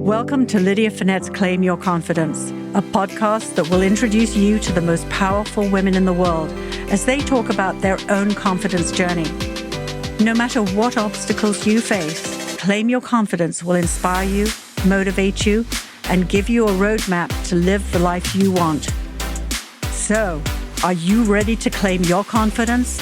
Welcome to Lydia Fenet's Claim Your Confidence, a podcast that will introduce you to the most powerful women in the world as they talk about their own confidence journey. No matter what obstacles you face, Claim Your Confidence will inspire you, motivate you, and give you a roadmap to live the life you want. So, are you ready to claim your confidence?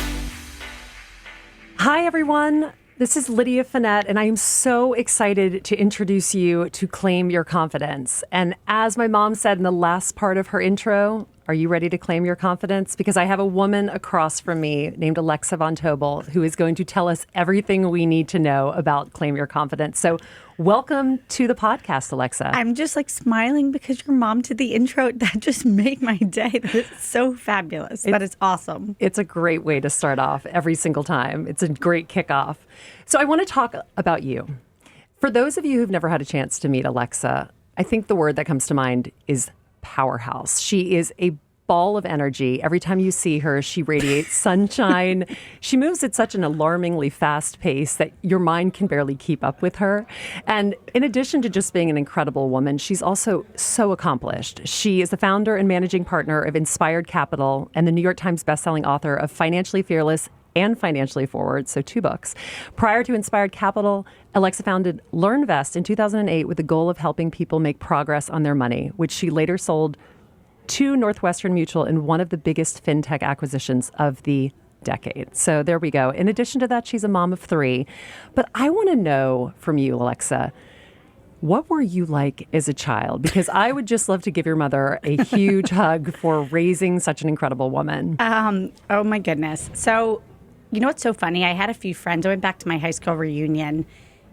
Hi, everyone. This is Lydia Fenet, and I am so excited to introduce you to Claim Your Confidence. And as my mom said in the last part of her intro, are you ready to claim your confidence? Because I have a woman across from me named Alexa von Tobel who is going to tell us everything we need to know about Claim Your Confidence. So welcome to the podcast, Alexa. I'm just like smiling because your mom did the intro. That just made my day. That is so fabulous. That is awesome. It's a great way to start off every single time. It's a great kickoff. So I want to talk about you. For those of you who've never had a chance to meet Alexa, I think the word that comes to mind is powerhouse. She is a ball of energy. Every time you see her, she radiates sunshine. She moves at such an alarmingly fast pace that your mind can barely keep up with her. And in addition to just being an incredible woman, she's also so accomplished. She is the founder and managing partner of Inspired Capital and the New York Times bestselling author of Financially Fearless and Financially Forward, so 2 books. Prior to Inspired Capital, Alexa founded LearnVest in 2008 with the goal of helping people make progress on their money, which she later sold to Northwestern Mutual in one of the biggest fintech acquisitions of the decade. So there we go. In addition to that, she's a mom of 3. But I want to know from you, Alexa, what were you like as a child? Because I would just love to give your mother a huge hug for raising such an incredible woman. Oh my goodness. So, you know what's so funny? I had a few friends. I went back to my high school reunion,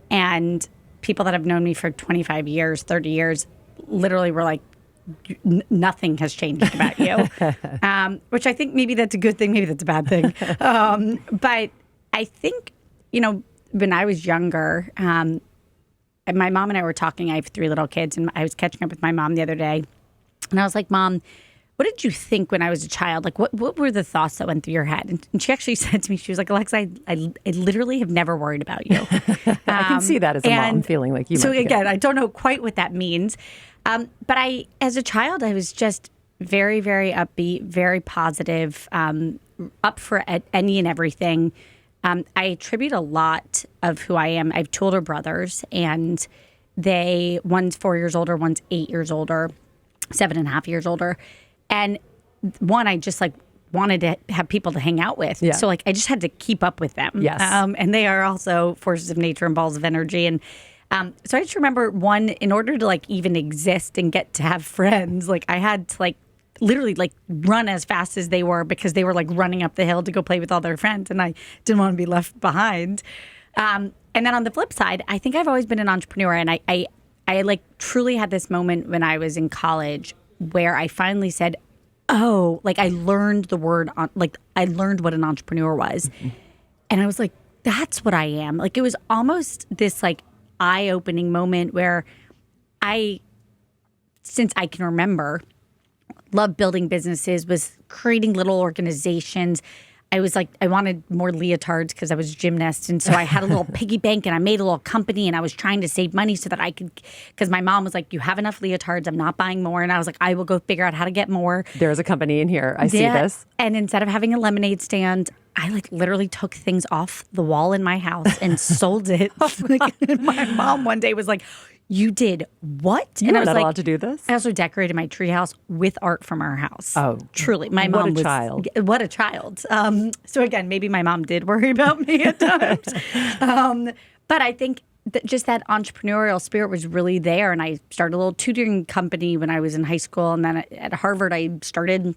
and people that have known me for 25 years, 30 years, literally were like, nothing has changed about you, which I think maybe that's a good thing, maybe that's a bad thing. But I think, you know, when I was younger, and my mom and I were talking. I have 3 little kids, and I was catching up with my mom the other day, and I was like, Mom, what did you think when I was a child? Like, what were the thoughts that went through your head? And she actually said to me, she was like, Alexa, I literally have never worried about you. I can see that as a mom feeling like you. So again, I don't know quite what that means. But as a child, I was just very, very upbeat, very positive, up for any and everything. I attribute a lot of who I am. I have 2 older brothers, and one's 4 years older, one's 8 years older, 7.5 years older. And one, I just like wanted to have people to hang out with. Yeah. So like I just had to keep up with them. Yes. And they are also forces of nature and balls of energy. And so I just remember one, in order to like even exist and get to have friends, like I had to like literally like run as fast as they were because they were like running up the hill to go play with all their friends, and I didn't want to be left behind. And then on the flip side, I think I've always been an entrepreneur, and I like truly had this moment when I was in college where I finally said, oh, like I learned the word, I learned what an entrepreneur was. Mm-hmm. And I was like, that's what I am. Like it was almost this like eye-opening moment where since I can remember, loved building businesses, was creating little organizations. I was like, I wanted more leotards because I was a gymnast. And so I had a little piggy bank, and I made a little company, and I was trying to save money so that I could, because my mom was like, you have enough leotards, I'm not buying more. And I was like, I will go figure out how to get more. There's a company in here. I see this. And instead of having a lemonade stand, I like literally took things off the wall in my house and sold it. And my mom one day was like, you did what? You were not allowed to do this? I also decorated my treehouse with art from our house. Oh, truly. My mom was... What a child. So again, maybe my mom did worry about me at times. But I think that just that entrepreneurial spirit was really there. And I started a little tutoring company when I was in high school. And then at Harvard, I started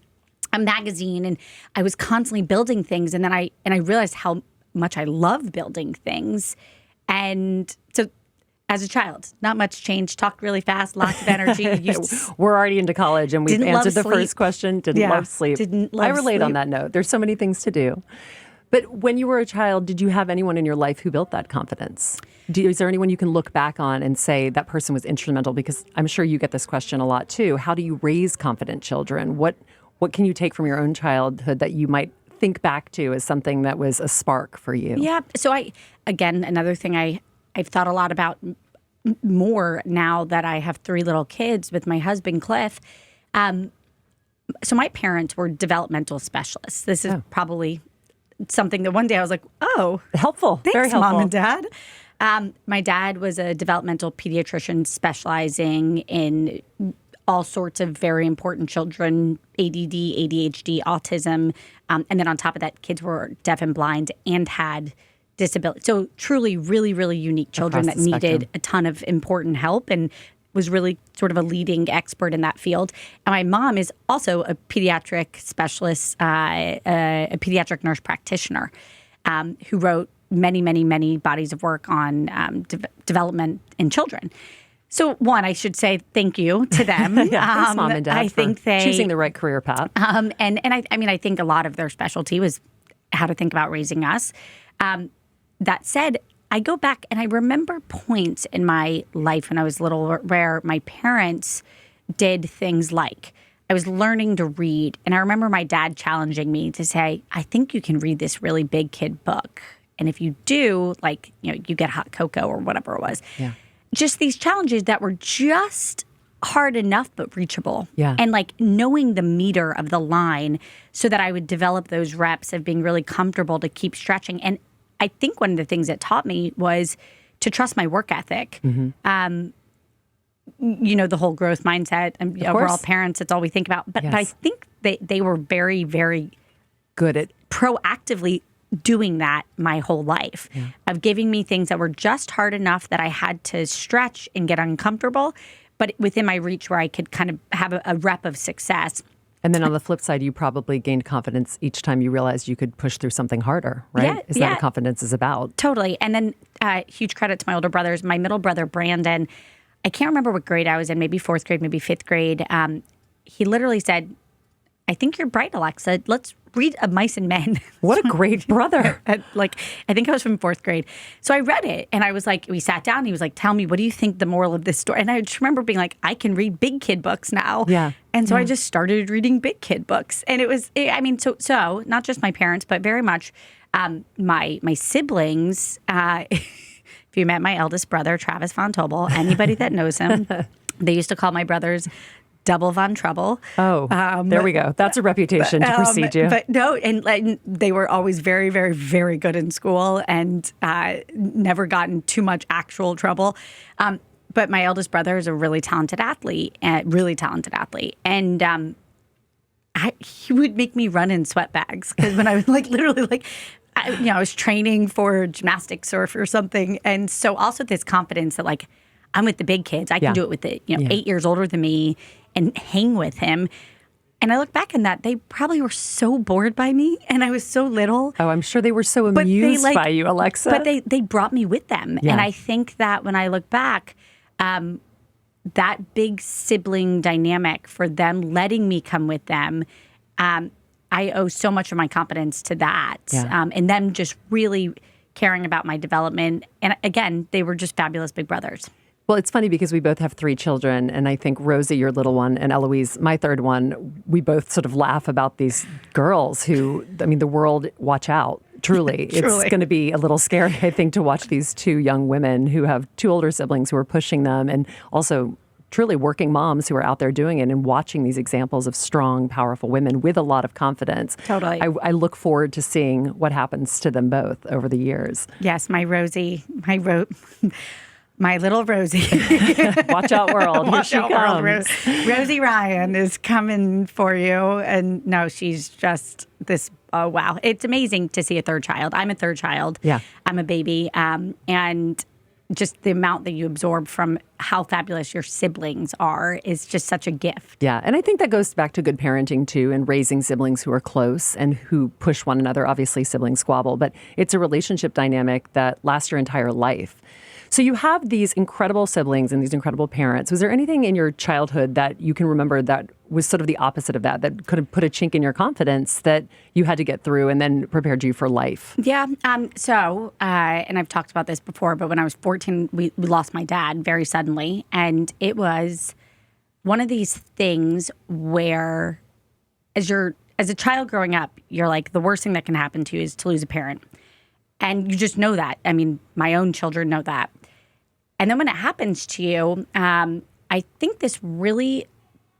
a magazine, and I was constantly building things. And then I realized how much I love building things. And so as a child, not much change, talked really fast, lots of energy. We're already into college, and we've answered the first question. Didn't love sleep. I relate sleep. On that note. There's so many things to do. But when you were a child, did you have anyone in your life who built that confidence? Is there anyone you can look back on and say that person was instrumental? Because I'm sure you get this question a lot too. How do you raise confident children? What can you take from your own childhood that you might think back to as something that was a spark for you? Yeah. So another thing I've thought a lot about more now that I have 3 little kids with my husband, Cliff. So my parents were developmental specialists. This is probably something that one day I was like, oh, helpful. Thanks, Very helpful. Mom and Dad. My dad was a developmental pediatrician specializing in all sorts of very important children, ADD, ADHD, autism. And then on top of that, kids were deaf and blind and had disability. So truly, really, really unique children that needed a ton of important help, and was really sort of a leading expert in that field. And my mom is also a pediatric specialist, a pediatric nurse practitioner who wrote many, many, many bodies of work on development in children. So one, I should say thank you to them. Thanks, Mom and Dad, I think they choosing the right career path. And I think a lot of their specialty was how to think about raising us. That said, I go back and I remember points in my life when I was little where my parents did things like I was learning to read. And I remember my dad challenging me to say, I think you can read this really big kid book. And if you do, you get hot cocoa or whatever it was. Yeah. Just these challenges that were just hard enough but reachable. Yeah. And knowing the meter of the line so that I would develop those reps of being really comfortable to keep stretching. And I think one of the things it taught me was to trust my work ethic. Mm-hmm. The whole growth mindset. And we're all parents. It's all we think about. But I think they were very, very good at proactively doing that my whole life, of giving me things that were just hard enough that I had to stretch and get uncomfortable, but within my reach where I could kind of have a rep of success. And then on the flip side, you probably gained confidence each time you realized you could push through something harder, right? Yeah, Is that what confidence is about? Totally. And then huge credit to my older brothers. My middle brother, Brandon, I can't remember what grade I was in, maybe 4th grade, maybe 5th grade. He literally said, I think you're bright, Alexa. Let's read A Mice and Men. What a great brother. I think I was from 4th grade. So I read it and I was like, we sat down and he was like, tell me, what do you think the moral of this story? And I just remember being like, I can read big kid books now. Yeah. And so I just started reading big kid books. And it was, so not just my parents, but very much my siblings. If you met my eldest brother, Travis Von Tobel, anybody that knows him, they used to call my brothers Double Von Trouble. Oh, there we go. That's a reputation to precede you. But no, and they were always very, very, very good in school and never gotten too much actual trouble. But my eldest brother is a really talented athlete. And he would make me run in sweat bags because when I was literally I was training for gymnastics or for something. And so also this confidence that I'm with the big kids. I can do it with the 8 years older than me and hang with him. And I look back on that, they probably were so bored by me and I was so little. Oh, I'm sure they were so amused by you, Alexa. But they brought me with them. Yeah. And I think that when I look back, that big sibling dynamic for them letting me come with them, I owe so much of my confidence to that. Yeah. And them just really caring about my development. And again, they were just fabulous big brothers. Well, it's funny because we both have 3 children, and I think Rosie, your little one, and Eloise, my third one, we both sort of laugh about these girls who, the world, watch out. Truly. It's going to be a little scary, I think, to watch these 2 young women who have 2 older siblings who are pushing them, and also truly working moms who are out there doing it and watching these examples of strong, powerful women with a lot of confidence. Totally. I look forward to seeing what happens to them both over the years. Yes, my little Rosie. Watch out, world. Here she comes. Rosie Ryan is coming for you. And no, she's just this, oh, wow. It's amazing to see a third child. I'm a third child. Yeah. I'm a baby. And just the amount that you absorb from how fabulous your siblings are is just such a gift. Yeah. And I think that goes back to good parenting, too, and raising siblings who are close and who push one another. Obviously, siblings squabble, but it's a relationship dynamic that lasts your entire life. So you have these incredible siblings and these incredible parents. Was there anything in your childhood that you can remember that was sort of the opposite of that could have put a chink in your confidence that you had to get through and then prepared you for life? Yeah. So, and I've talked about this before, but when I was 14, we lost my dad very suddenly. And it was one of these things where as a child growing up, you're like, the worst thing that can happen to you is to lose a parent. And you just know that. My own children know that. And then when it happens to you, I think this really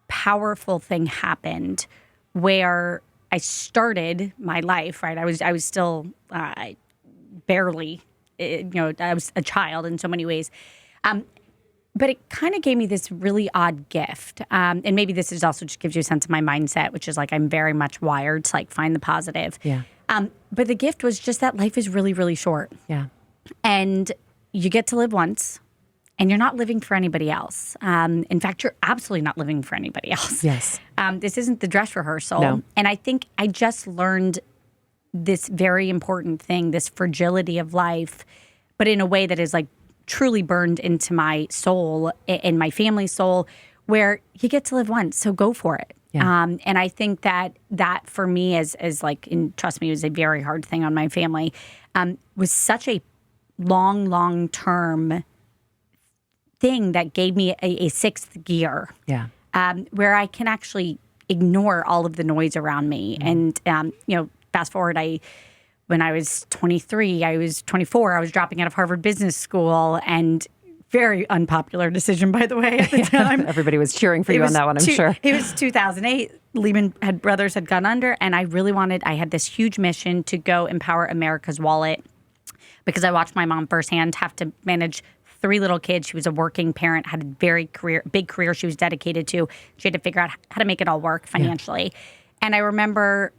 powerful thing happened where I started my life, right? I was still barely, I was a child in so many ways. But it kind of gave me this really odd gift. And maybe this is also just gives you a sense of my mindset, which is like I'm very much wired to like find the positive. Yeah. But the gift was just that life is really, really short. Yeah. And you get to live once. And you're not living for anybody else. In fact, you're absolutely not living for anybody else. Yes. This isn't the dress rehearsal. No. And I think I just learned this very important thing, this fragility of life, but in a way that is like truly burned into my soul and my family's soul, where you get to live once, so go for it. Yeah. And I think that for me is like, and trust me, it was a very hard thing on my family, was such a long term thing that gave me a sixth gear. Yeah. Where I can actually ignore all of the noise around me. And, fast forward, when I was 23, I was 24, I was dropping out of Harvard Business School, and very unpopular decision, by the way, at the time. Everybody was cheering for you on that one, I'm sure. It was 2008. Lehman Brothers had gone under, and I had this huge mission to go empower America's wallet, because I watched my mom firsthand have to manage 3 little kids. She was a working parent, had a big career she was dedicated to. She had to figure out how to make it all work financially. Yeah. And I remember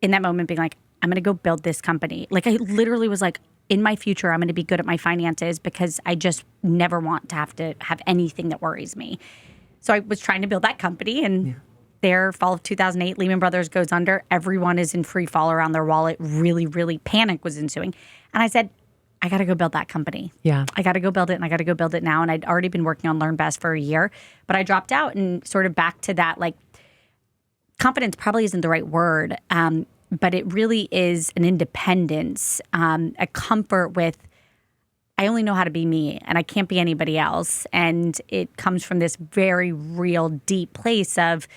in that moment being like, I'm going to go build this company. Like I literally was like, in my future, I'm going to be good at my finances because I just never want to have anything that worries me. So I was trying to build that company, and there, fall of 2008, Lehman Brothers goes under. Everyone is in free fall around their wallet. Really, really panic was ensuing. And I said, I got to go build that company. Yeah. I got to go build it, and I got to go build it now. And I'd already been working on LearnVest for a year, but I dropped out, and sort of back to that, like, confidence probably isn't the right word, but it really is an independence, a comfort with, I only know how to be me, and I can't be anybody else. And it comes from this very real, deep place of,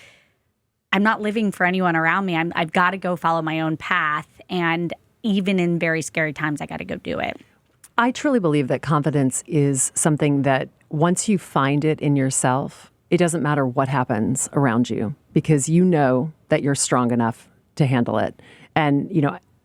I'm not living for anyone around me. I've got to go follow my own path. And even in very scary times, I got to go do it. I truly believe that confidence is something that once you find it in yourself, it doesn't matter what happens around you, because you know that you're strong enough to handle it. And,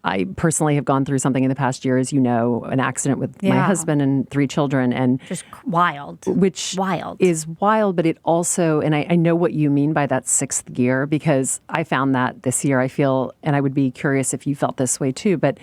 I personally have gone through something in the past year, as you know, an accident with my husband and 3 children. And just wild. Which is wild, but it also, and I know what you mean by that 6th gear, because I found that this year. I feel, and I would be curious if you felt this way too, but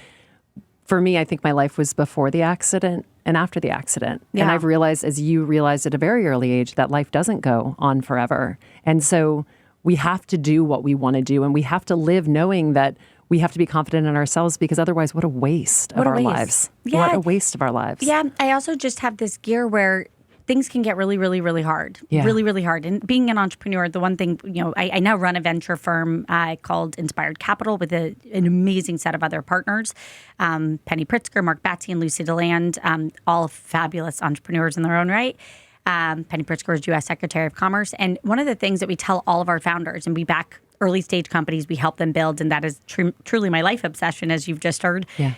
for me, I think my life was before the accident and after the accident. Yeah. And I've realized, as you realized at a very early age, that life doesn't go on forever. And so we have to do what we want to do, and we have to live knowing that we have to be confident in ourselves, because otherwise, what a waste of our lives. Yeah. What a waste of our lives. Yeah. I also just have this gear where things can get really, really, really hard. Yeah. Really, really hard. And being an entrepreneur, the one thing, I now run a venture firm called Inspired Capital with an amazing set of other partners. Penny Pritzker, Mark Batsey, and Lucy DeLand, all fabulous entrepreneurs in their own right. Penny Pritzker is U.S. Secretary of Commerce. And one of the things that we tell all of our founders, and we back early stage companies, we help them build, and that is truly my life obsession, as you've just heard. Yeah.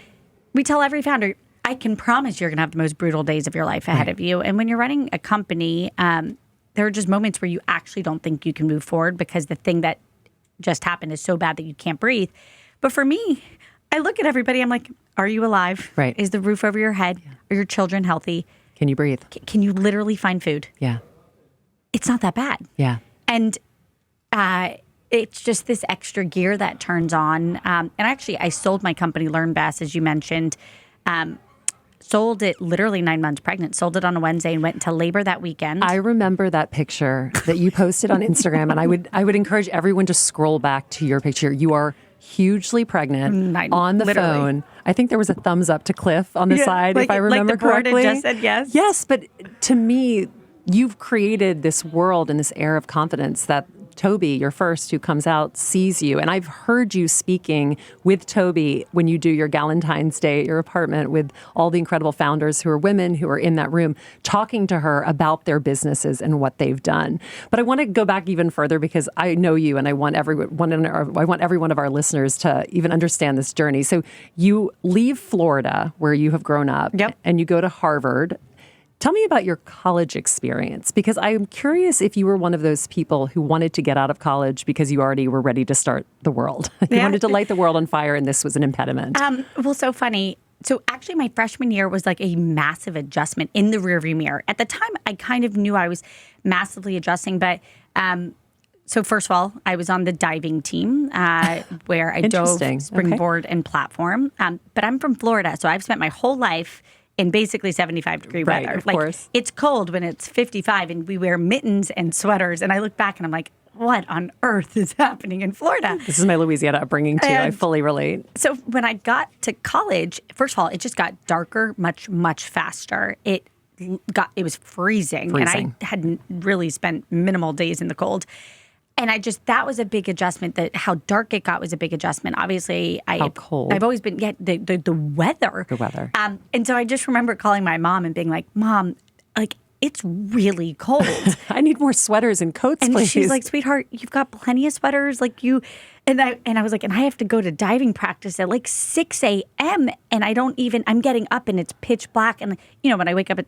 We tell every founder, I can promise you're going to have the most brutal days of your life ahead of you. And when you're running a company, there are just moments where you actually don't think you can move forward because the thing that just happened is so bad that you can't breathe. But for me, I look at everybody, I'm like, are you alive? Right. Is the roof over your head? Yeah. Are your children healthy? Can you breathe? Can you literally find food? Yeah. It's not that bad. Yeah. And it's just this extra gear that turns on. And actually, I sold my company, LearnVest, as you mentioned. Sold it literally 9 months pregnant. Sold it on a Wednesday and went into labor that weekend. I remember that picture that you posted on Instagram, and I would encourage everyone to scroll back to your picture. You are hugely pregnant on the phone. I think there was a thumbs up to Cliff on the side, if I remember correctly. Like the board had just said yes. Yes, but to me, you've created this world and this air of confidence that Toby, your first, who comes out, sees you. And I've heard you speaking with Toby when you do your Galentine's Day at your apartment with all the incredible founders who are women who are in that room, talking to her about their businesses and what they've done. But I want to go back even further, because I know you, and I want every one of our listeners to even understand this journey. So you leave Florida, where you have grown up, and you go to Harvard. Tell me about your college experience, because I'm curious if you were one of those people who wanted to get out of college because you already were ready to start the world. You wanted to light the world on fire, and this was an impediment. Well, so funny. So actually, my freshman year was like a massive adjustment in the rearview mirror. At the time, I kind of knew I was massively adjusting, but so first of all, I was on the diving team where I dove springboard and platform. But I'm from Florida, so I've spent my whole life in basically 75-degree weather. Of course. It's cold when it's 55, and we wear mittens and sweaters. And I look back and I'm like, what on earth is happening in Florida? This is my Louisiana upbringing, too. I fully relate. So when I got to college, first of all, it just got darker much, much faster. It was freezing. And I hadn't really spent minimal days in the cold. And that was a big adjustment. How dark it got was a big adjustment. Obviously, how cold. I've always been, the weather. The weather. And so I just remember calling my mom and being like, Mom, like, it's really cold. I need more sweaters and coats, and please. She's like, sweetheart, you've got plenty of sweaters. Like and I was like, and I have to go to diving practice at like 6 a.m. And I'm getting up and it's pitch black. And, when I wake up at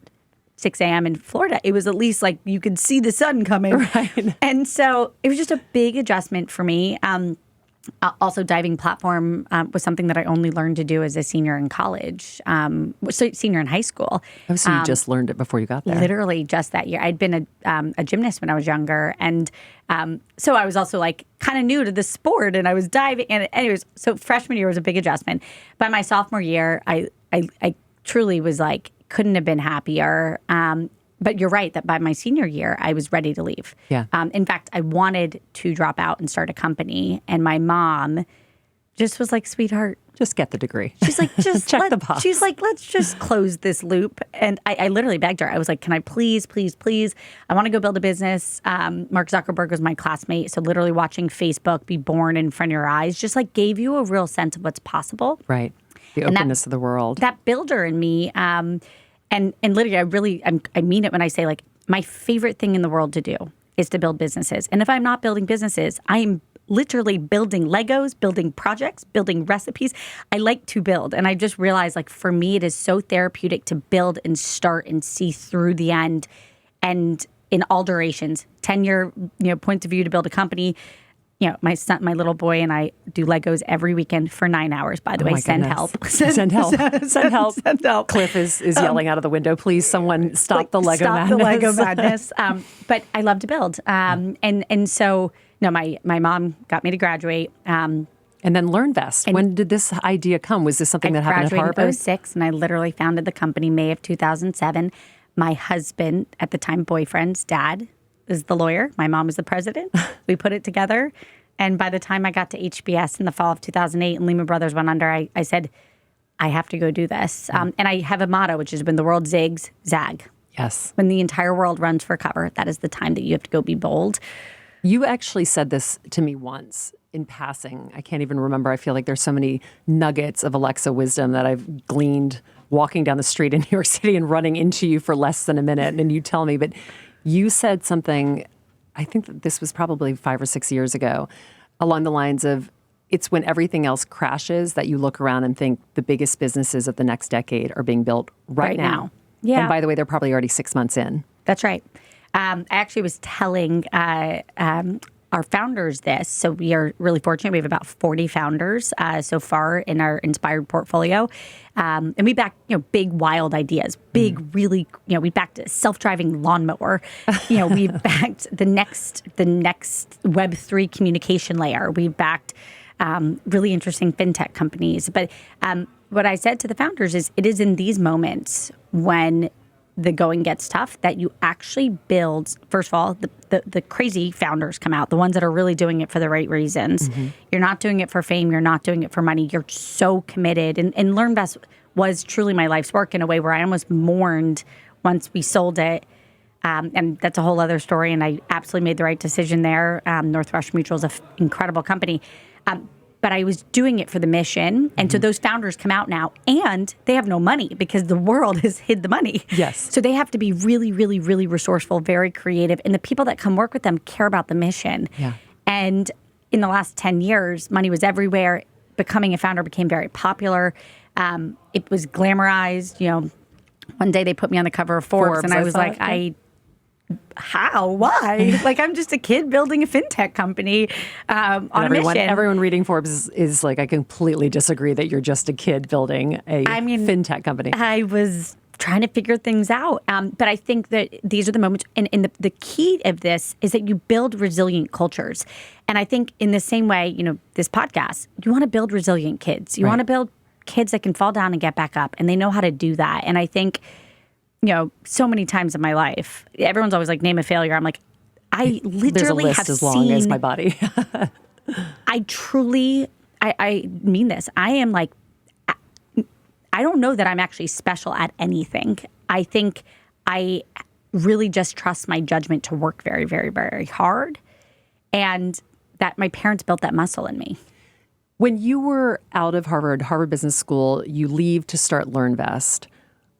6 a.m. in Florida, it was at least like you could see the sun coming. Right. And so it was just a big adjustment for me. Also, diving platform was something that I only learned to do as a senior in college, so senior in high school. Oh, so you just learned it before you got there? Literally just that year. I'd been a gymnast when I was younger. And so I was also like kind of new to the sport, and I was diving. And anyways, so freshman year was a big adjustment. By my sophomore year, I truly was like, couldn't have been happier. But you're right that by my senior year, I was ready to leave. Yeah. In fact, I wanted to drop out and start a company. And my mom just was like, sweetheart, just get the degrk. She's like, just check the box. She's like, let's just close this loop. And I literally begged her. I was like, can I please, I want to go build a business. Mark Zuckerberg was my classmate. So literally watching Facebook be born in front of your eyes just like gave you a real sense of what's possible. Right. The openness of the world. That builder in me. And Lydia, I mean it when I say like my favorite thing in the world to do is to build businesses. And if I'm not building businesses, I'm literally building Legos, building projects, building recipes. I like to build. And I just realized like for me, it is so therapeutic to build and start and see through the end and in all durations, 10-year points of view to build a company. My son, my little boy, and I do Legos every weekend for 9 hours. By the way, send help. Send help. Send help. Send help. Cliff is yelling out of the window, please, someone stop the Lego madness. Stop the Lego madness. But I love to build. And so, my mom got me to graduate. And then LearnVest. When did this idea come? Was this something that happened at Harvard? I graduated in 2006, and I literally founded the company May of 2007. My husband, at the time boyfriend's dad, is the lawyer. My mom is the president. We put it together. And by the time I got to HBS in the fall of 2008 and Lehman Brothers went under, I said, I have to go do this. And I have a motto, which is when the world zigs, zag. Yes. When the entire world runs for cover, that is the time that you have to go be bold. You actually said this to me once in passing. I can't even remember. I feel like there's so many nuggets of Alexa wisdom that I've gleaned walking down the street in New York City and running into you for less than a minute. And you tell me, but you said something, I think that this was probably 5 or 6 years ago, along the lines of, it's when everything else crashes that you look around and think the biggest businesses of the next decade are being built right now. Yeah. And by the way, they're probably already 6 months in. That's right. I actually was telling our founders this. So we are really fortunate. We have about 40 founders so far in our inspired portfolio. And we backed, big, wild ideas, really, we backed a self-driving lawnmower. We backed the next Web3 communication layer. We backed really interesting fintech companies. But what I said to the founders is it is in these moments when the going gets tough that you actually build, first of all, the crazy founders come out, the ones that are really doing it for the right reasons. Mm-hmm. You're not doing it for fame. You're not doing it for money. You're so committed. And LearnVest was truly my life's work in a way where I almost mourned once we sold it. And that's a whole other story. And I absolutely made the right decision there. Northwestern Mutual is an incredible company. But I was doing it for the mission. And so those founders come out now and they have no money because the world has hid the money. Yes. So they have to be really, really, really resourceful, very creative. And the people that come work with them care about the mission. Yeah. And in the last 10 years, money was everywhere. Becoming a founder became very popular. It was glamorized, One day they put me on the cover of Forbes and I was like, how? Why? Like, I'm just a kid building a fintech company on a mission. Everyone reading Forbes is like, I completely disagree that you're just a kid building a fintech company. I was trying to figure things out. But I think that these are the moments, and the key of this is that you build resilient cultures. And I think in the same way, this podcast, you want to build resilient kids. You want to build kids that can fall down and get back up, and they know how to do that. And I think so many times in my life, everyone's always like, name a failure. I'm like, I literally There's a list have as long as my body. I truly, I mean this. I am like, I don't know that I'm actually special at anything. I think I really just trust my judgment to work very, very, very hard, and that my parents built that muscle in me. When you were out of Harvard Business School, you leave to start LearnVest.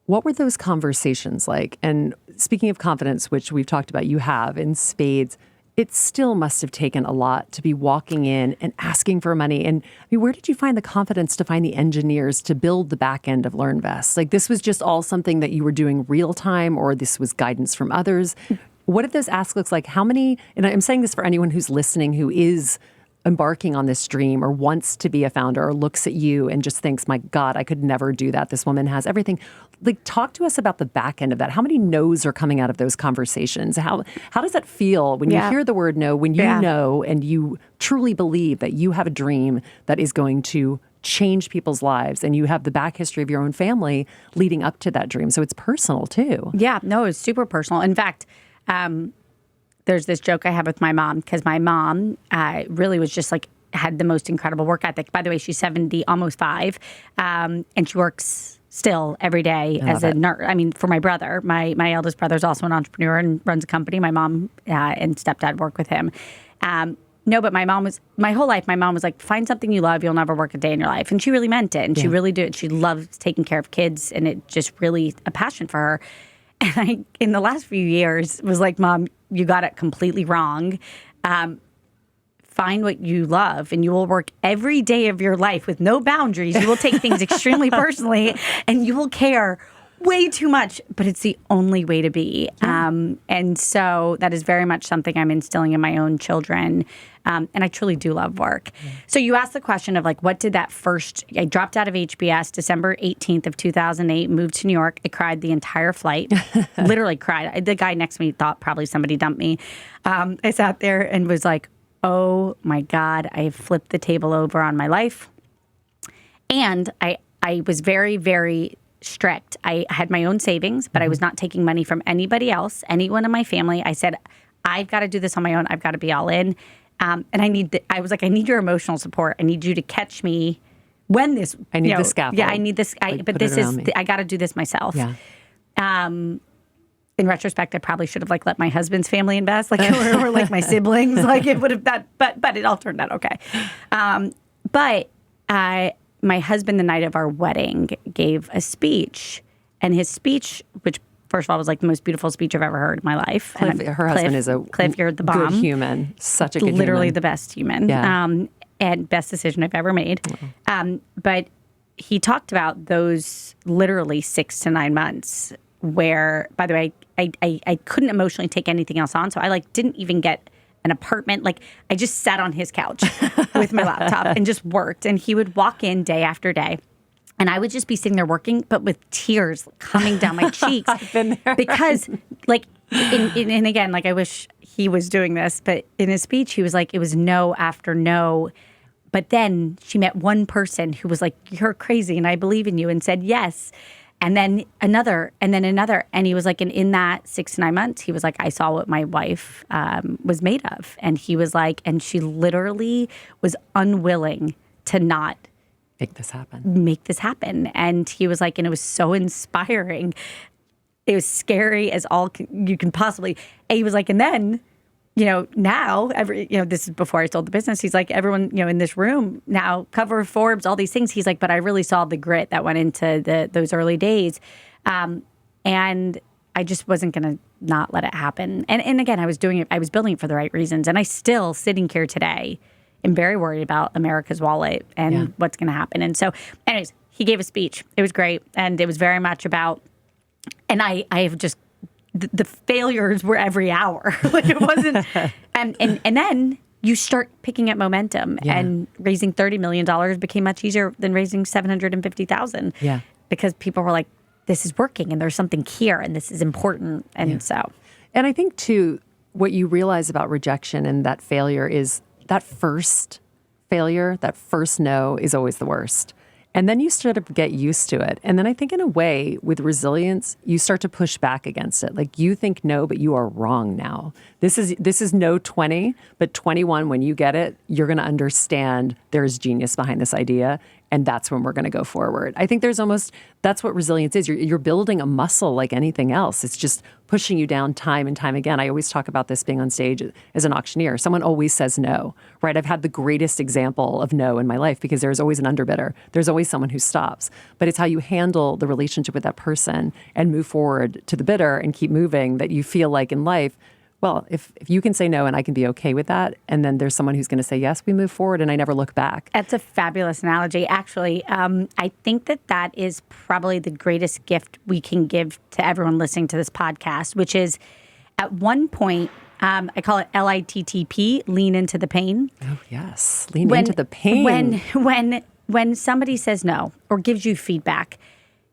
What were those conversations like? And speaking of confidence, which we've talked about, you have in spades, it still must have taken a lot to be walking in and asking for money. And where did you find the confidence to find the engineers to build the back end of LearnVest? Like, this was just all something that you were doing real time, or this was guidance from others? What did those asks look like? How many, and I'm saying this for anyone who's listening who is embarking on this dream or wants to be a founder or looks at you and just thinks, my God, I could never do that. This woman has everything. Like, talk to us about the back end of that. How many no's are coming out of those conversations? How does that feel when you hear the word no, when you know and you truly believe that you have a dream that is going to change people's lives, and you have the back history of your own family leading up to that dream? So it's personal too. Yeah, no, it's super personal. In fact, there's this joke I have with my mom, because my mom really was just like, had the most incredible work ethic. By the way, she's 70, almost 5, and she works still every day as a nurse. I mean, for my brother, my eldest brother is also an entrepreneur and runs a company. My mom and stepdad work with him. No, but my whole life, my mom was like, find something you love, you'll never work a day in your life. And she really meant it. And she really did. She loves taking care of kids, and it just really a passion for her. And I, in the last few years, was like, Mom, you got it completely wrong. Find what you love, and you will work every day of your life with no boundaries. You will take things extremely personally, and you will care way too much, but it's the only way to be. And so that is very much something I'm instilling in my own children. And I truly do love work. So you asked the question of like, what did that first, I dropped out of HBS December 18th of 2008, moved to New York. I cried the entire flight, literally cried. The guy next to me thought probably somebody dumped me. I sat there and was like, oh my God, I have flipped the table over on my life. And I was very, very strict. I had my own savings, but I was not taking money from anybody else, anyone in my family. I said, I've got to do this on my own. I've got to be all in. And I was like, I need your emotional support. I need you to catch me when this. I need the scaffold. Yeah, I need this. But this is, I got to do this myself. Yeah. In retrospect, I probably should have like let my husband's family invest, like or like my siblings. Like it would have that, but it all turned out okay. But my husband, the night of our wedding, gave a speech, and his speech, which first of all was like the most beautiful speech I've ever heard in my life. Her husband is a Cliff, you're the bomb. Good human, such a good literally human. the best human, and best decision I've ever made. But he talked about those literally 6 to 9 months where, by the way, I couldn't emotionally take anything else on, so I like didn't even get an apartment. Like I just sat on his couch with my laptop and just worked. And he would walk in day after day, and I would just be sitting there working, but with tears coming down my cheeks. I've been there. Because like, and again, like I wish he was doing this, but in his speech, he was like, it was no after no. But then she met one person who was like, you're crazy and I believe in you, and said yes. And then another, and then another. And he was like, and in that 6 to 9 months, he was like, I saw what my wife was made of. And he was like, and she literally was unwilling to not make this happen. And he was like, and it was so inspiring. It was scary as all you can possibly. And he was like, and then, now this is before I sold the business. He's like, everyone, in this room now, cover of Forbes, all these things. He's like, but I really saw the grit that went into those early days. And I just wasn't going to not let it happen. And again, I was building it for the right reasons. And I still, sitting here today, am very worried about America's wallet and what's going to happen. And so anyways, he gave a speech. It was great. And it was very much about And I have just, the failures were every hour. Like it wasn't, and then you start picking up momentum, and raising $30 million became much easier than raising $750,000. Yeah. Because people were like, this is working and there's something here and this is important. And And I think too, what you realize about rejection and that failure is that first failure, that first no is always the worst. And then you start to get used to it. And then I think in a way with resilience, you start to push back against it. Like you think no, but you are wrong now. This is no 20, but 21, when you get it, you're going to understand there's genius behind this idea. And that's when we're going to go forward. I think that's what resilience is. You're building a muscle like anything else. It's just pushing you down time and time again. I always talk about this being on stage as an auctioneer. Someone always says no, right? I've had the greatest example of no in my life because there's always an underbidder. There's always someone who stops. But it's how you handle the relationship with that person and move forward to the bidder and keep moving that you feel like in life, well, if you can say no and I can be okay with that, and then there's someone who's going to say yes, we move forward and I never look back. That's a fabulous analogy. Actually, I think that is probably the greatest gift we can give to everyone listening to this podcast, which is at one point, I call it LITTP, lean into the pain. Oh, yes. Lean into the pain. When somebody says no or gives you feedback,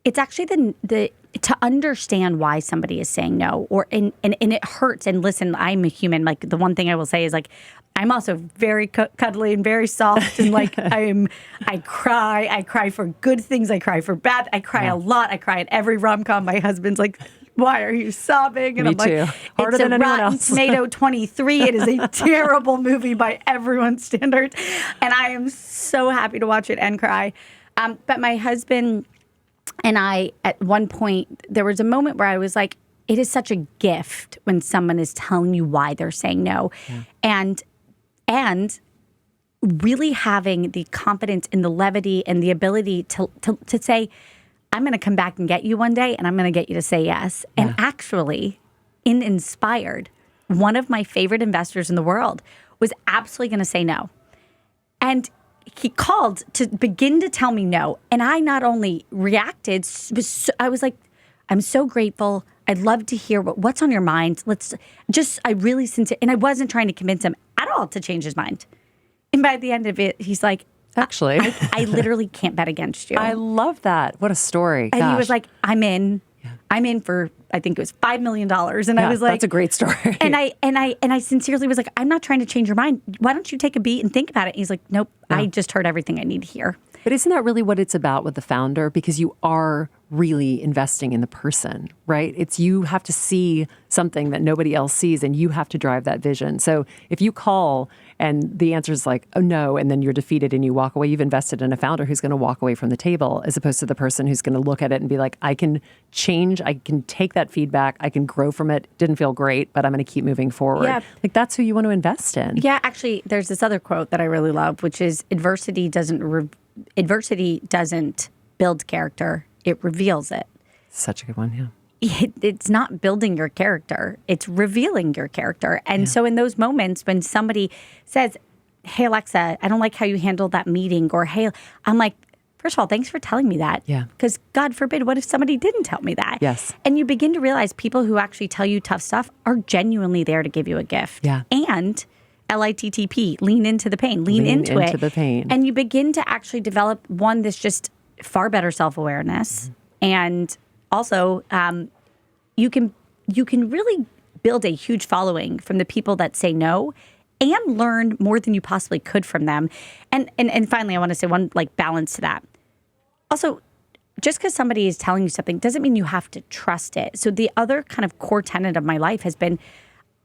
it's actually the to understand why somebody is saying no, and it hurts. And listen, I'm a human. Like the one thing I will say is like, I'm also very cuddly and very soft, and like I cry for good things, I cry for bad, I cry a lot, I cry at every rom-com. My husband's like, why are you sobbing? And Me I'm like, too. Harder it's than a anyone Rotten else. Tomato 23. It is a terrible movie by everyone's standards, and I am so happy to watch it and cry. But my husband and I, at one point, there was a moment where I was like, it is such a gift when someone is telling you why they're saying no. Yeah. And really having the confidence and the levity and the ability to say, I'm going to come back and get you one day and I'm going to get you to say yes. Yeah. And actually, in Inspired, one of my favorite investors in the world was absolutely going to say no. And he called to begin to tell me no. And I not only reacted, I was like, I'm so grateful. I'd love to hear what's on your mind. I really sincere. And I wasn't trying to convince him at all to change his mind. And by the end of it, he's like, actually, I literally can't bet against you. I love that. What a story. And Gosh. he was like, I'm in. Yeah. I'm in for, I think it was $5 million. And I was like, that's a great story. And I sincerely was like, I'm not trying to change your mind. Why don't you take a beat and think about it? And he's like, nope, I just heard everything I need to hear. But isn't that really what it's about with the founder? Because you are really investing in the person, right? It's you have to see something that nobody else sees and you have to drive that vision. So if you call and the answer is like, oh no, and then you're defeated and you walk away, you've invested in a founder who's going to walk away from the table as opposed to the person who's going to look at it and be like, I can change, I can take that feedback, I can grow from it. Didn't feel great, but I'm going to keep moving forward. Yeah. Like that's who you want to invest in. Yeah, actually, there's this other quote that I really love, which is adversity doesn't build character, it reveals it. Such a good one, yeah. It's not building your character, it's revealing your character. And so in those moments when somebody says, hey, Alexa, I don't like how you handled that meeting, or hey, I'm like, first of all, thanks for telling me that. Yeah. Because God forbid, what if somebody didn't tell me that? Yes. And you begin to realize people who actually tell you tough stuff are genuinely there to give you a gift. Yeah. And LITTP, lean into the pain, lean into it. the pain. And you begin to actually develop one that's just far better self-awareness. Mm-hmm. And also, you can really build a huge following from the people that say no and learn more than you possibly could from them. And finally, I want to say one balance to that. Also, just because somebody is telling you something doesn't mean you have to trust it. So the other kind of core tenet of my life has been,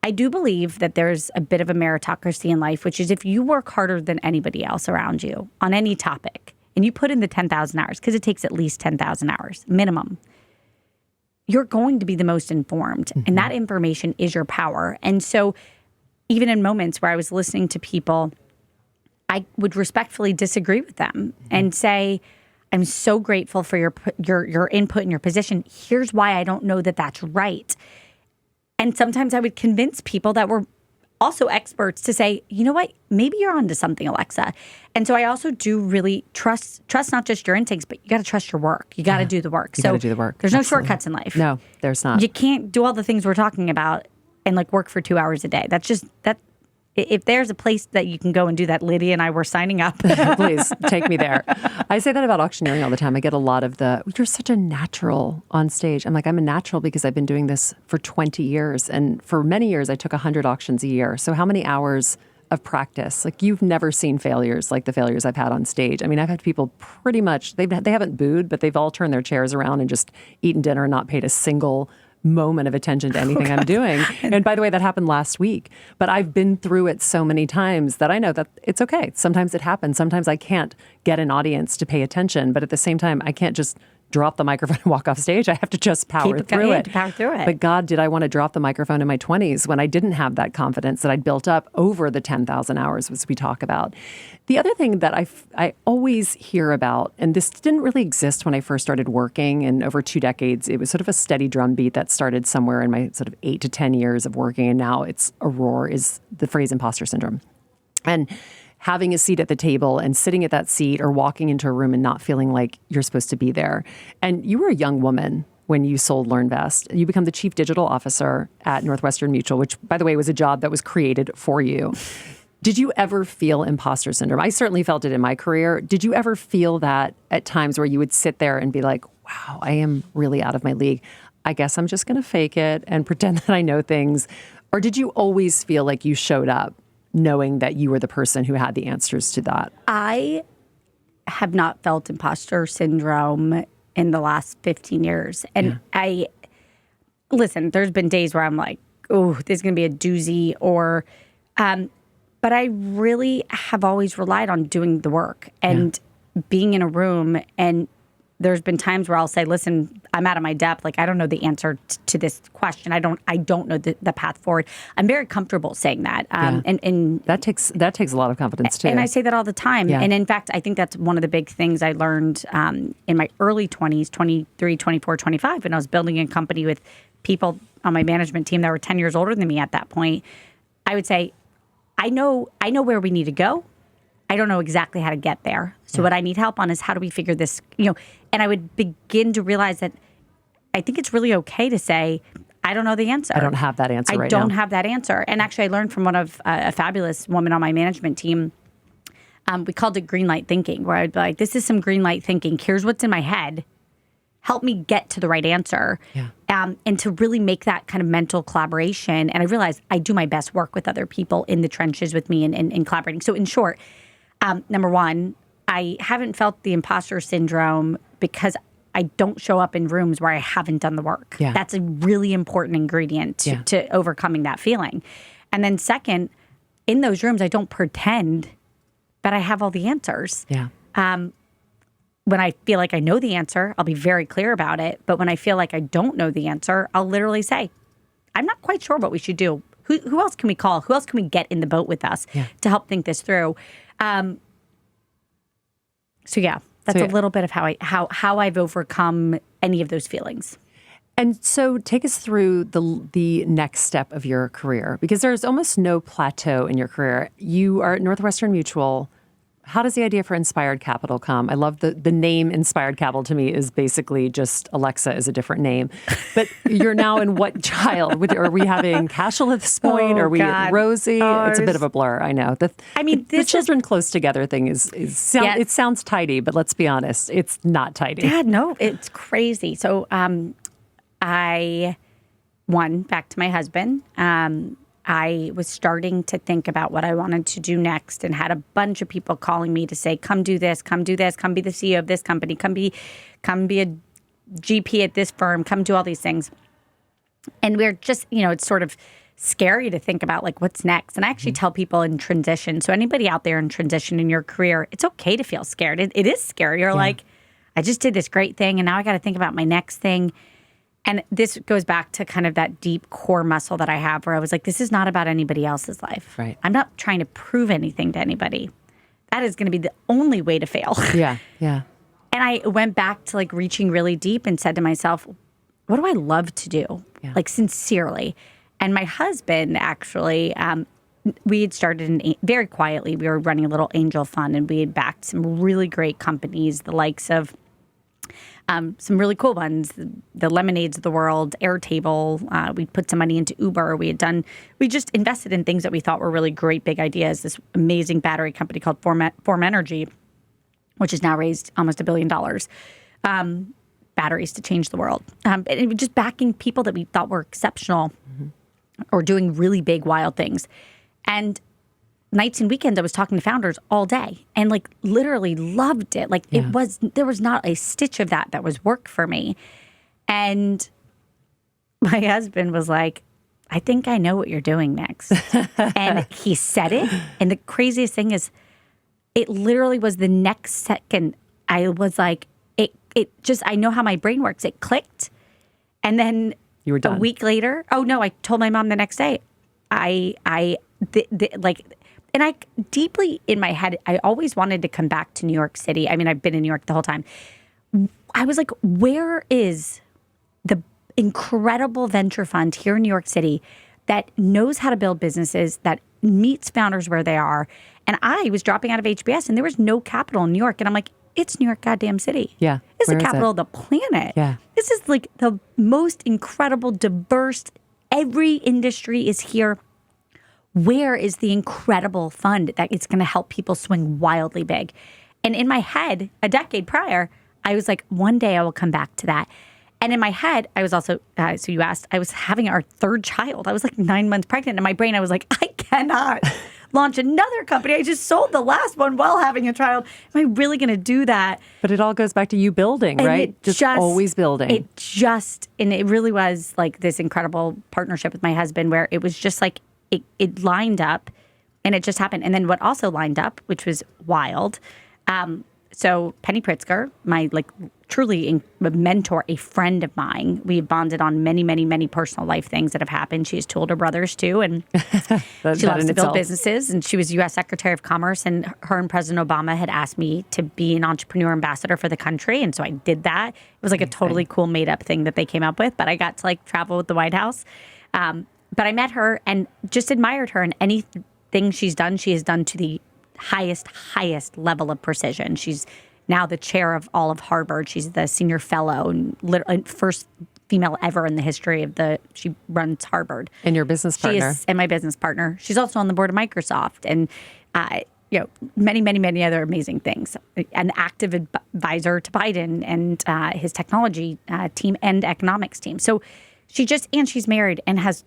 I do believe that there's a bit of a meritocracy in life, which is if you work harder than anybody else around you on any topic, and you put in the 10,000 hours, because it takes at least 10,000 hours minimum, you're going to be the most informed. Mm-hmm. And that information is your power. And so even in moments where I was listening to people, I would respectfully disagree with them and say, I'm so grateful for your input and your position. Here's why I don't know that that's right. And sometimes I would convince people that were also experts to say, you know what, maybe you're onto something, Alexa. And so I also do really trust not just your instincts, but you got to trust your work. You got to do the work. You got to do the work. There's no Absolutely. shortcuts in life. No, there's not. You can't do all the things we're talking about and like work for 2 hours a day. That's just that. If there's a place that you can go and do that, Lydia and I were signing up. Please take me there. I say that about auctioneering all the time. I get a lot of you're such a natural on stage. I'm like, I'm a natural because I've been doing this for 20 years. And for many years, I took 100 auctions a year. So how many hours of practice? Like, you've never seen failures like the failures I've had on stage. I mean, I've had people pretty much, they haven't booed, but they've all turned their chairs around and just eaten dinner and not paid a single moment of attention to anything I'm doing. And by the way, that happened last week. But I've been through it so many times that I know that it's okay. Sometimes it happens. Sometimes I can't get an audience to pay attention. But at the same time, I can't just drop the microphone and walk off stage. I have to just power through it. But God, did I want to drop the microphone in my 20s when I didn't have that confidence that I'd built up over the 10,000 hours, as we talk about. The other thing that I always hear about, and this didn't really exist when I first started working, and over 2 decades, it was sort of a steady drumbeat that started somewhere in my sort of 8 to 10 years of working, and now it's a roar, is the phrase imposter syndrome. And having a seat at the table and sitting at that seat or walking into a room and not feeling like you're supposed to be there. And you were a young woman when you sold LearnVest. You become the chief digital officer at Northwestern Mutual, which, by the way, was a job that was created for you. Did you ever feel imposter syndrome? I certainly felt it in my career. Did you ever feel that at times where you would sit there and be like, wow, I am really out of my league. I guess I'm just going to fake it and pretend that I know things. Or did you always feel like you showed up knowing that you were the person who had the answers to that? I have not felt imposter syndrome in the last 15 years. And listen, there's been days where I'm like, oh, this is going to be a doozy, or, but I really have always relied on doing the work and being in a room. And there's been times where I'll say, listen, I'm out of my depth. Like, I don't know the answer to this question. I don't know the path forward. I'm very comfortable saying that. And that takes a lot of confidence too. And I say that all the time. Yeah. And in fact, I think that's one of the big things I learned in my early 20s, 23, 24, 25, when I was building a company with people on my management team that were 10 years older than me at that point. I would say, I know where we need to go. I don't know exactly how to get there. So what I need help on is how do we figure this, and I would begin to realize that I think it's really okay to say, I don't know the answer. I don't have that answer right now. I don't have that answer. And actually, I learned from one of a fabulous woman on my management team. We called it green light thinking, where I'd be like, this is some green light thinking. Here's what's in my head. Help me get to the right answer. Yeah. And to really make that kind of mental collaboration. And I realized I do my best work with other people in the trenches with me and collaborating. So in short, number one, I haven't felt the imposter syndrome because I don't show up in rooms where I haven't done the work. Yeah. That's a really important ingredient to overcoming that feeling. And then second, in those rooms, I don't pretend that I have all the answers. Yeah. When I feel like I know the answer, I'll be very clear about it. But when I feel like I don't know the answer, I'll literally say, I'm not quite sure what we should do. Who else can we call? Who else can we get in the boat with us to help think this through? That's a little bit of how I've overcome any of those feelings. And so take us through the next step of your career, because there's almost no plateau in your career. You are at Northwestern Mutual. How does the idea for Inspired Capital come? I love the name Inspired Capital. To me is basically just Alexa is a different name. But you're now in what child? Are we having Cashel at this point? Are we at Rosie? It's a bit of a blur, I know. The children close together thing it sounds tidy, but let's be honest, it's not tidy. Yeah, no, it's crazy. So back to my husband. I was starting to think about what I wanted to do next and had a bunch of people calling me to say, come do this, come be the CEO of this company, come be a GP at this firm, come do all these things. And we're just, it's sort of scary to think about like what's next. And I actually tell people in transition. So anybody out there in transition in your career, it's okay to feel scared. It is scary. You're like, I just did this great thing and now I got to think about my next thing. And this goes back to kind of that deep core muscle that I have where I was like, this is not about anybody else's life. Right. I'm not trying to prove anything to anybody. That is going to be the only way to fail. Yeah, yeah. And I went back to like reaching really deep and said to myself, what do I love to do? Yeah. Like sincerely. And my husband actually, we had started very quietly. We were running a little angel fund, and we had backed some really great companies, the likes of some really cool ones, the Lemonades of the world, Airtable. We put some money into Uber. We just invested in things that we thought were really great big ideas. This amazing battery company called Form Energy, which has now raised almost $1 billion. Batteries to change the world. And it was just backing people that we thought were exceptional or doing really big, wild things. And nights and weekends, I was talking to founders all day and like literally loved it. Like there was not a stitch of that was work for me. And my husband was like, I think I know what you're doing next. And he said it. And the craziest thing is it literally was the next second. I was like, I know how my brain works. It clicked. And then you were done. A week later, I told my mom the next day, and I deeply in my head, I always wanted to come back to New York City. I mean, I've been in New York the whole time. I was like, where is the incredible venture fund here in New York City that knows how to build businesses, that meets founders where they are? And I was dropping out of HBS and there was no capital in New York. And I'm like, it's New York goddamn city. Yeah. It's the capital of the planet. Yeah. This is like the most incredible, diverse, every industry is here. Where is the incredible fund that it's going to help people swing wildly big? And in my head, a decade prior, I was like, one day I will come back to that. And in my head, I was also, so you asked, I was having our third child. I was like 9 months pregnant. In my brain, I was like, I cannot launch another company. I just sold the last one while having a child. Am I really going to do that? But it all goes back to you building, And right? Just always building. And it really was like this incredible partnership with my husband where it was just like, it lined up and it just happened. And then what also lined up, which was wild. So Penny Pritzker, my truly mentor, a friend of mine, we bonded on many, many, many personal life things that have happened. She has two older brothers too. And she loves to build businesses. And she was U.S. Secretary of Commerce. And her and President Obama had asked me to be an entrepreneur ambassador for the country. And so I did that. It was like a totally cool made up thing that they came up with. But I got to travel with the White House. But I met her and just admired her, and anything she's done, she has done to the highest level of precision. She's now the chair of all of Harvard. She's the senior fellow and first female ever in the history of she runs Harvard. And your business partner. And my business partner. She's also on the board of Microsoft and, many, many, many other amazing things. An active advisor to Biden and his technology team and economics team. So she's married and has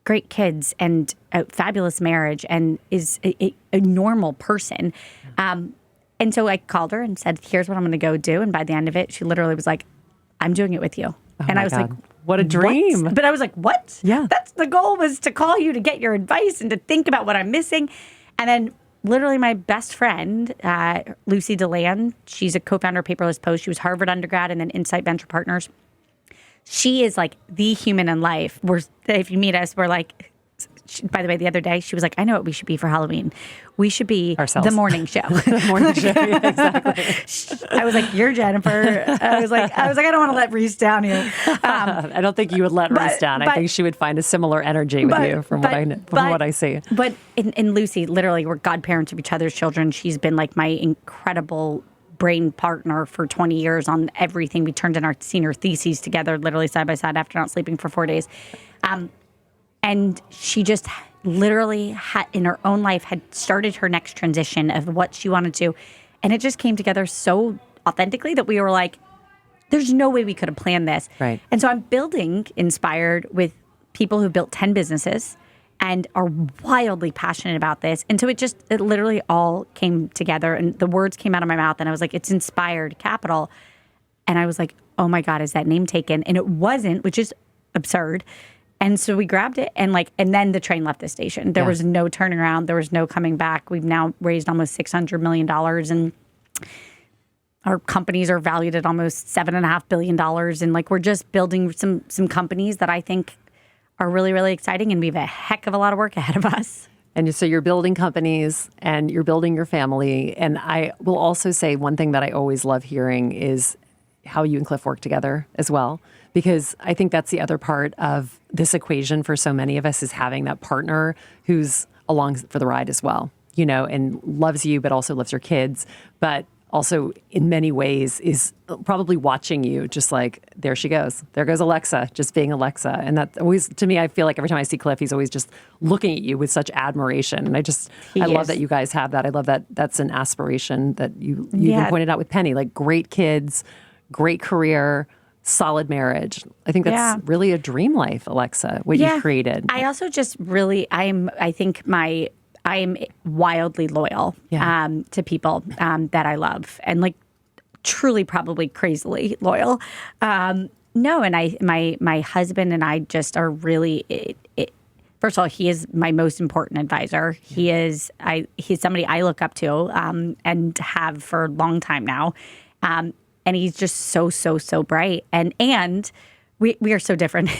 great kids and a fabulous marriage and is a normal person. And so I called her and said, here's what I'm going to go do. And by the end of it, she literally was like, I'm doing it with you. And I was like, what a dream. What? But I was like, what? Yeah. That's the goal, was to call you to get your advice and to think about what I'm missing. And then literally my best friend, Lucy DeLand, she's a co-founder of Paperless Post. She was Harvard undergrad and then Insight Venture Partners. She is like the human in life. If you meet us, we're like, by the way, the other day, she was like, I know what we should be for Halloween. We should be ourselves. The morning show. The morning show, yeah, exactly. I was like, you're Jennifer. I was like, I don't want to let Reese down here. I don't think you would let Reese down. I think she would find a similar energy with you from what I see. But in Lucy, literally, we're godparents of each other's children. She's been like my incredible brain partner for 20 years on everything. We turned in our senior theses together, literally side by side after not sleeping for 4 days. And she just literally in her own life had started her next transition of what she wanted to. And it just came together so authentically that we were like, there's no way we could have planned this. Right. And so I'm building inspired with people who built 10 businesses and are wildly passionate about this. And so it literally all came together and the words came out of my mouth and I was like, it's Inspired Capital. And I was like, oh my God, is that name taken? And it wasn't, which is absurd. And so we grabbed it and then the train left the station. There was no turning around. There was no coming back. We've now raised almost $600 million and our companies are valued at almost $7.5 billion. And we're just building some companies that I think are really, really exciting, and we have a heck of a lot of work ahead of us. And so you're building companies and you're building your family. And I will also say one thing that I always love hearing is how you and Cliff work together as well, because I think that's the other part of this equation for so many of us is having that partner who's along for the ride as well, and loves you, but also loves your kids, but also in many ways is probably watching you just like, there she goes. There goes Alexa, just being Alexa. And that always, to me, I feel like every time I see Cliff, he's always just looking at you with such admiration. And I love that you guys have that. I love that that's an aspiration that you even pointed out with Penny, like great kids, great career, solid marriage. I think that's really a dream life, Alexa, what you created. I also just really, I am wildly loyal to people that I love, and like truly probably crazily loyal. And my husband and I just are really, first of all, he is my most important advisor. He's somebody I look up to and have for a long time now. And he's just so bright. And we are so different.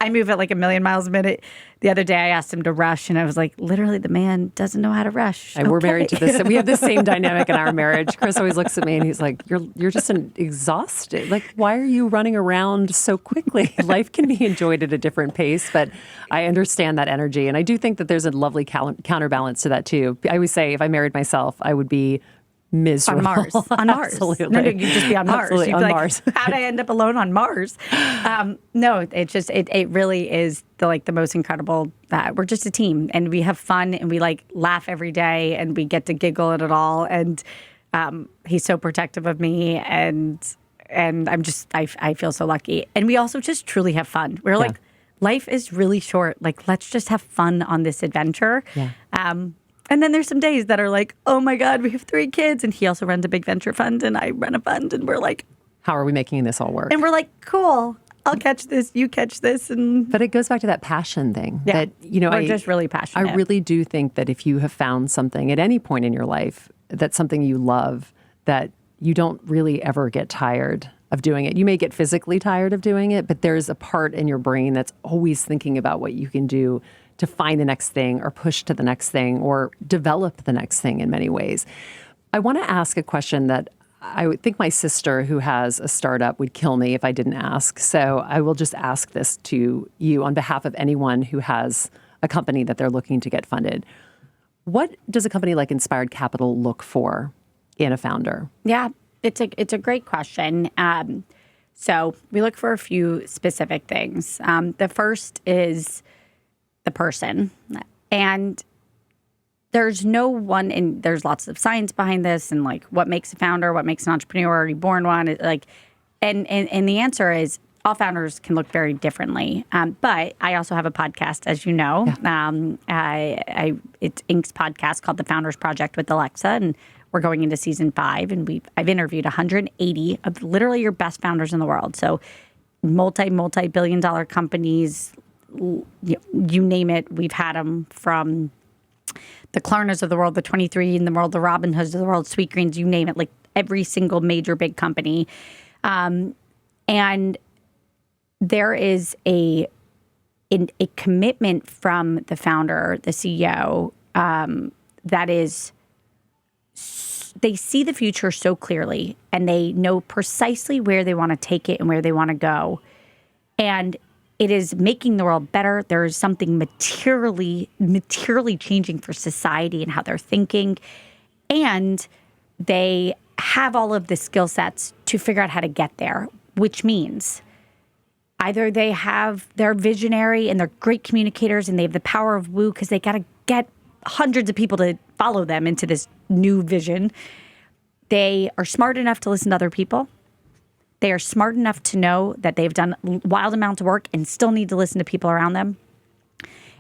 I move at like 1,000,000 miles a minute. The other day I asked him to rush, and I was like, literally, the man doesn't know how to rush. And we're married to this. We have the same dynamic in our marriage. Chris always looks at me and he's like, you're just exhausted. Like, why are you running around so quickly? Life can be enjoyed at a different pace, but I understand that energy. And I do think that there's a lovely counterbalance to that too. I always say if I married myself, I would be miserable. On Mars. Absolutely. No, you'd just be on Mars. Absolutely, You'd be on like, Mars. How'd I end up alone on Mars? No, it really is the most incredible. We're just a team, and we have fun, and we like laugh every day, and we get to giggle at it all. And he's so protective of me, and I feel so lucky. And we also just truly have fun. We're like, life is really short. Like, let's just have fun on this adventure. Yeah. And then there's some days that are like, oh my God, we have 3 kids. And he also runs a big venture fund and I run a fund. And we're like, how are we making this all work? And we're like, cool, I'll catch this, you catch this. But it goes back to that passion thing. Yeah, that, we're just really passionate. I really do think that if you have found something at any point in your life, that's something you love, that you don't really ever get tired of doing it. You may get physically tired of doing it, but there's a part in your brain that's always thinking about what you can do to find the next thing or push to the next thing or develop the next thing in many ways. I want to ask a question that I would think my sister, who has a startup, would kill me if I didn't ask. So I will just ask this to you on behalf of anyone who has a company that they're looking to get funded. What does a company like Inspired Capital look for in a founder? Yeah, it's a great question. So we look for a few specific things. The first is the person. And there's no one, and there's lots of science behind this, and like what makes a founder, what makes an entrepreneur, are you born one? And the answer is all founders can look very differently. But I also have a podcast, as you know. Yeah. It's Inc.'s podcast called The Founders Project with Alexa, and we're going into season 5, and I've interviewed 180 of literally your best founders in the world. So multi-billion-dollar companies, you name it, we've had them, from the Klarnas of the world, the 23 in the world, the Robinhoods of the world, Sweetgreens, you name it, like every single major big company. And there is a commitment from the founder, the CEO, that is, they see the future so clearly, and they know precisely where they want to take it and where they want to go. And it is making the world better. There is something materially changing for society and how they're thinking. And they have all of the skill sets to figure out how to get there, which means either they're visionary and they're great communicators and they have the power of woo because they got to get hundreds of people to follow them into this new vision. They are smart enough to listen to other people. They are smart enough to know that they've done wild amounts of work and still need to listen to people around them.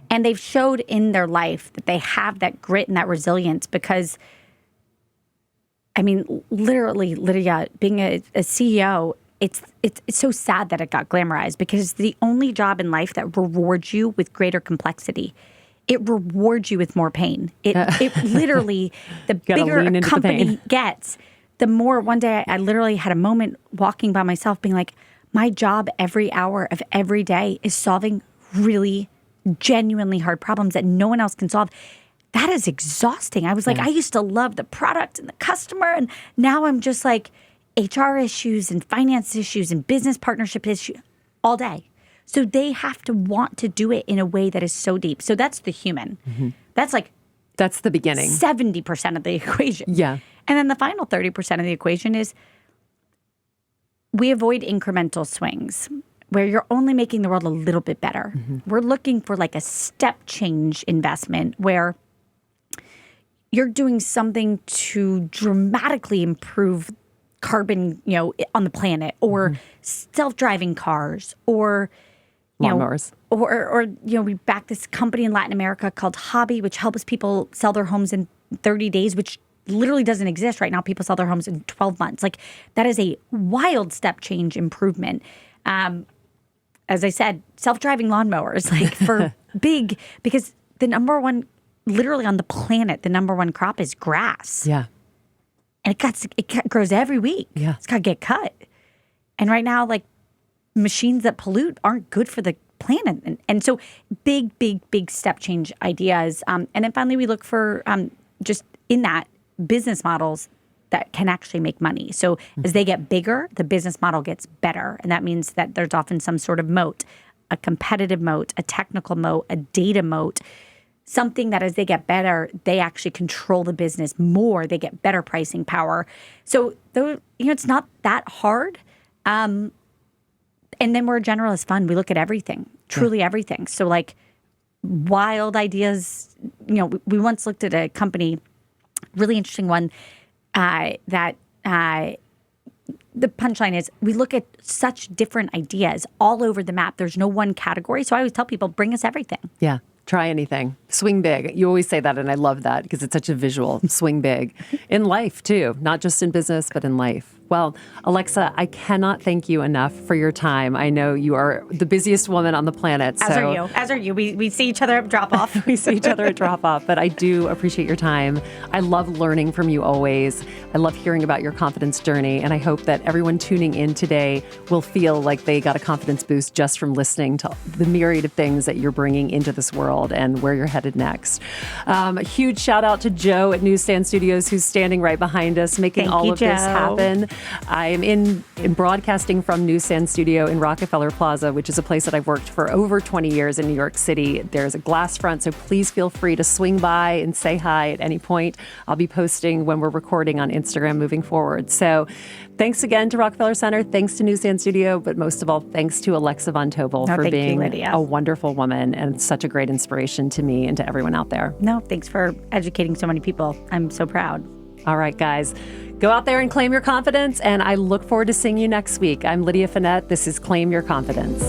And they've showed in their life that they have that grit and that resilience because, I mean, literally, Lydia, being a CEO, it's so sad that it got glamorized because it's the only job in life that rewards you with greater complexity. It rewards you with more pain. It literally, the bigger a company gets, the more. One day I literally had a moment walking by myself being like, my job every hour of every day is solving really genuinely hard problems that no one else can solve. That is exhausting. I was like, I used to love the product and the customer, and now I'm just like HR issues and finance issues and business partnership issues all day. So they have to want to do it in a way that is so deep. So that's the human. That's like That's the beginning. 70% of the equation. Yeah. And then the final 30% of the equation is we avoid incremental swings where you're only making the world a little bit better. We're looking for like a step change investment where you're doing something to dramatically improve carbon, on the planet, or self-driving cars, or Lawnmowers. or we back this company in Latin America called Hobby, which helps people sell their homes in 30 days, which literally doesn't exist right now. People sell their homes in 12 months. Like, that is a wild step change improvement. As I said, self-driving lawnmowers, like for big, because the number one, literally on the planet, the number one crop is grass. Yeah. And it grows every week. Yeah. It's got to get cut. And right now, like, machines that pollute aren't good for the planet. And so big step change ideas. And then finally, we look for just in that business models that can actually make money. So as they get bigger, the business model gets better. And that means that there's often some sort of moat, a competitive moat, a technical moat, a data moat, something that as they get better, they actually control the business more. They get better pricing power. So it's not that hard. And then we're a generalist fund. We look at everything, truly everything. So like wild ideas, we once looked at a company, really interesting one, that the punchline is we look at such different ideas all over the map. There's no one category. So I always tell people, bring us everything. Yeah. Try anything. Swing big. You always say that, and I love that because it's such a visual. Swing big. In life, too. Not just in business, but in life. Well, Alexa, I cannot thank you enough for your time. I know you are the busiest woman on the planet. As are you. We see each other at drop-off. We see each other at drop-off, but I do appreciate your time. I love learning from you always. I love hearing about your confidence journey, and I hope that everyone tuning in today will feel like they got a confidence boost just from listening to the myriad of things that you're bringing into this world and where you're headed next. A huge shout out to Joe at Newsstand Studios, who's standing right behind us, making all of this happen. I am in broadcasting from Newsstand Studio in Rockefeller Plaza, which is a place that I've worked for over 20 years in New York City. There's a glass front, so please feel free to swing by and say hi at any point. I'll be posting when we're recording on Instagram moving forward. So thanks again to Rockefeller Center. Thanks to Newsstand Studio. But most of all, thanks to Alexa von Tobel for being a wonderful woman and such a great inspiration to me and to everyone out there. No, thanks for educating so many people. I'm so proud. All right, guys. Go out there and claim your confidence, and I look forward to seeing you next week. I'm Lydia Fenet. This is Claim Your Confidence.